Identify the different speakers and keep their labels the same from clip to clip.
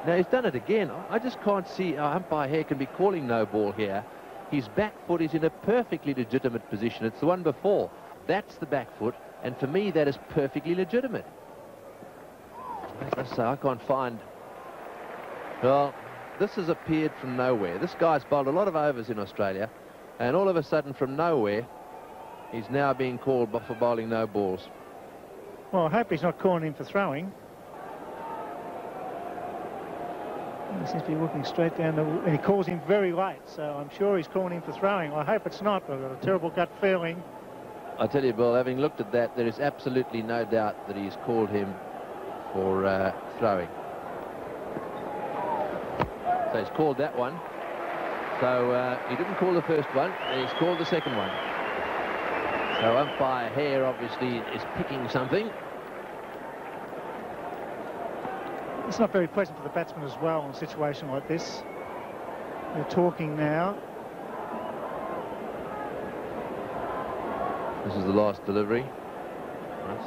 Speaker 1: Now, he's done it again. I just can't see how umpire Hare can be calling no ball here. His back foot is in a perfectly legitimate position. It's the one before. That's the back foot, and for me, that is perfectly legitimate. So I can't find... Well, this has appeared from nowhere. This guy's bowled a lot of overs in Australia, and all of a sudden, from nowhere, he's now being called for bowling no balls.
Speaker 2: Well, I hope he's not calling him for throwing. He seems to be looking straight down the... And he calls him very late, so I'm sure he's calling him for throwing. I hope it's not, but I've got a terrible gut feeling.
Speaker 1: I tell you, Bill, having looked at that, there is absolutely no doubt that he's called him for throwing. So he's called that one. So he didn't call the first one, he's called the second one. So umpire Hare obviously is picking something.
Speaker 2: It's not very pleasant for the batsman as well in a situation like this. They're talking now.
Speaker 1: This is the last delivery.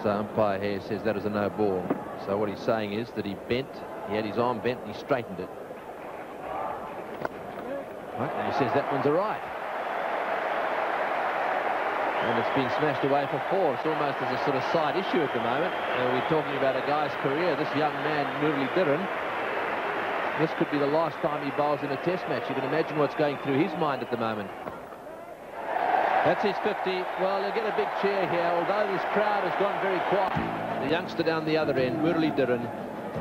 Speaker 1: So umpire Hare says that is a no ball. So what he's saying is that he had his arm bent and he straightened it. Right, and he says that one's a right. And it's been smashed away for 4. It's almost as a sort of side issue at the moment. We're talking about a guy's career. This young man, Murali Dhiran, this could be the last time he bowls in a test match. You can imagine what's going through his mind at the moment. That's his 50. Well, he'll get a big cheer here, although this crowd has gone very quiet. The youngster down the other end, Murali Dhiran,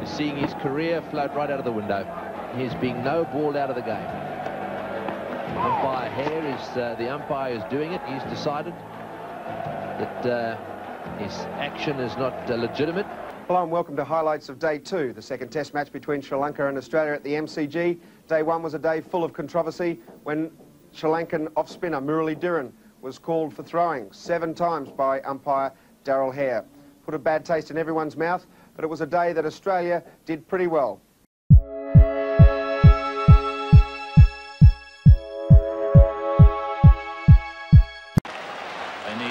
Speaker 1: is seeing his career float right out of the window. He's being no balled out of the game. Umpire Hare is the umpire who's doing it. He's decided that his action is not legitimate.
Speaker 3: Hello and welcome to highlights of Day 2, the second test match between Sri Lanka and Australia at the MCG. Day 1 was a day full of controversy when Sri Lankan off-spinner Murali Dhiran was called for throwing 7 times by umpire Daryl Hare. Put a bad taste in everyone's mouth, but it was a day that Australia did pretty well.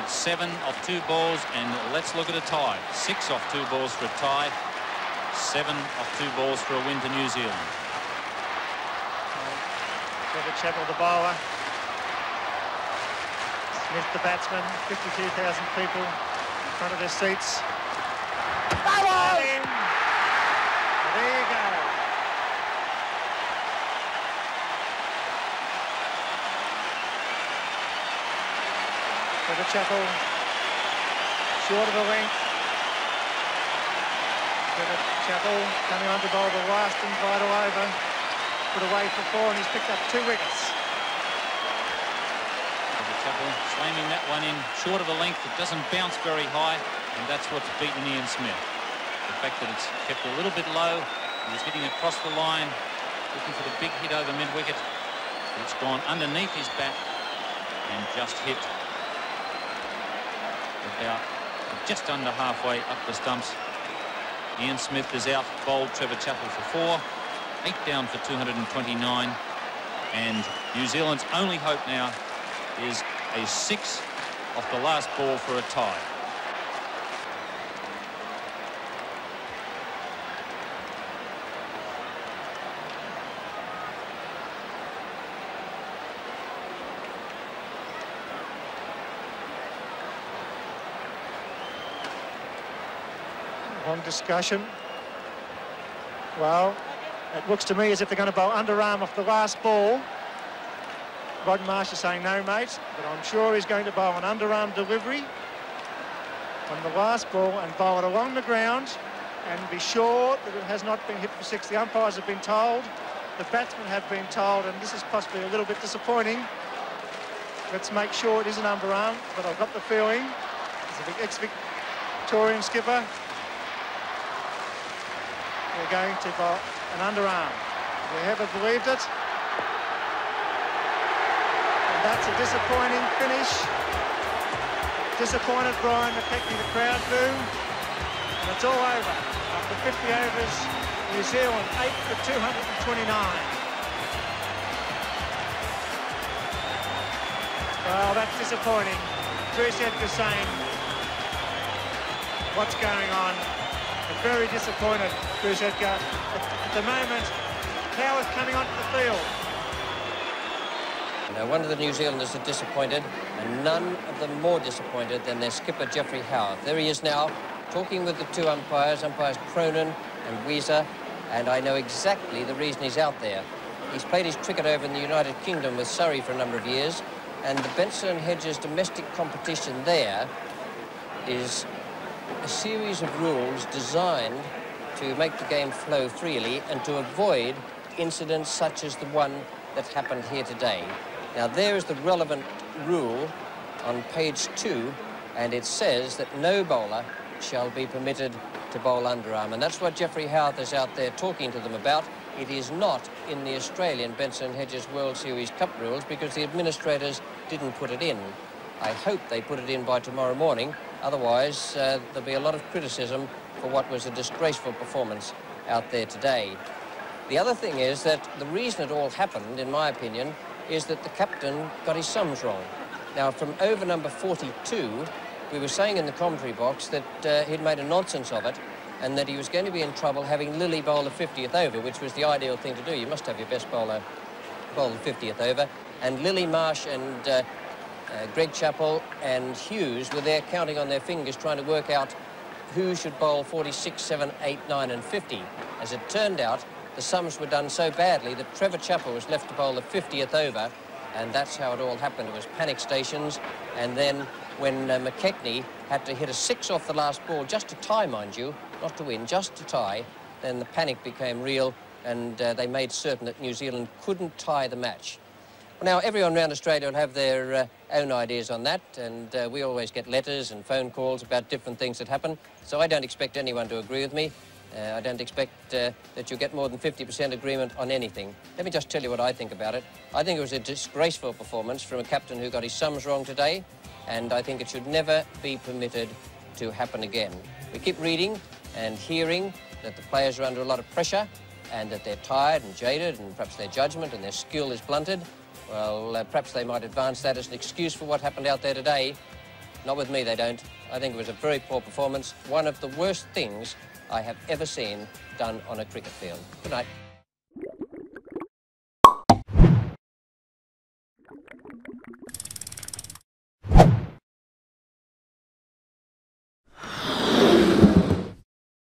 Speaker 4: 7 off 2 balls, and let's look at a tie. 6 off 2 balls for a tie. 7 off 2 balls for a win to New Zealand.
Speaker 2: Trevor Chappell, the bowler. Smith, the batsman. 52,000 people in front of their seats. There you go. Trevor Chappell, short of the length. Trevor Chappell coming on to bowl the last and vital over. Put away for 4, and he's picked up 2 wickets.
Speaker 4: Trevor Chappell slamming that one in short of the length. It doesn't bounce very high, and that's what's beaten Ian Smith. The fact that it's kept a little bit low, he was hitting across the line, looking for the big hit over mid-wicket. It's gone underneath his bat and just hit about just under halfway up the stumps. Ian Smith is out, bowled Trevor Chappell for 4, 8 down for 229, and New Zealand's only hope now is a 6 off the last ball for a tie.
Speaker 2: Long discussion. Well, it looks to me as if they're going to bowl underarm off the last ball. Rod Marsh is saying no, mate, but I'm sure he's going to bowl an underarm delivery on the last ball and bowl it along the ground and be sure that it has not been hit for 6. The umpires have been told, the batsmen have been told, and this is possibly a little bit disappointing. Let's make sure it is an underarm, but I've got the feeling as an ex-Victorian skipper, we're going to bowl an underarm. We haven't believed it. And that's a disappointing finish. Disappointed Brian McKechnie, the crowd boo. And it's all over. After 50 overs, New Zealand 8 for 229. Well, that's disappointing. Trish Edgar saying, what's going on? But very disappointed, Bruce Edgar. At the moment, Power's coming onto the field.
Speaker 5: No wonder the New Zealanders are disappointed, and none of them more disappointed than their skipper, Geoffrey Howarth. There he is now, talking with the two umpires Cronin and Weiser, and I know exactly the reason he's out there. He's played his cricket over in the United Kingdom with Surrey for a number of years, and the Benson and Hedges domestic competition there is a series of rules designed to make the game flow freely and to avoid incidents such as the one that happened here today. Now, there is the relevant rule on page 2, and it says that no bowler shall be permitted to bowl underarm, and that's what Geoffrey Howarth is out there talking to them about. It is not in the Australian Benson and Hedges World Series Cup rules because the administrators didn't put it in. I hope they put it in by tomorrow morning, otherwise there'll be a lot of criticism for what was a disgraceful performance out there today. The other thing is that the reason it all happened, in my opinion, is that the captain got his sums wrong. Now, from over number 42, we were saying in the commentary box that he'd made a nonsense of it and that he was going to be in trouble having Lilly bowl the 50th over, which was the ideal thing to do. You must have your best bowler bowl the 50th over. And Lilly, Marsh and Greg Chappell and Hughes were there counting on their fingers trying to work out who should bowl 46, 7, 8, 9 and 50. As it turned out, the sums were done so badly that Trevor Chappell was left to bowl the 50th over, and that's how it all happened. It was panic stations, and then when McKechnie had to hit a 6 off the last ball, just to tie, mind you, not to win, just to tie, then the panic became real, and they made certain that New Zealand couldn't tie the match. Now, everyone around Australia will have their own ideas on that, and we always get letters and phone calls about different things that happen, so I don't expect anyone to agree with me. I don't expect that you'll get more than 50% agreement on anything. Let me just tell you what I think about it. I think it was a disgraceful performance from a captain who got his sums wrong today, and I think it should never be permitted to happen again. We keep reading and hearing that the players are under a lot of pressure and that they're tired and jaded and perhaps their judgment and their skill is blunted. Well, perhaps they might advance that as an excuse for what happened out there today. Not with me, they don't. I think it was a very poor performance, one of the worst things I have ever seen done on a cricket field. Good night.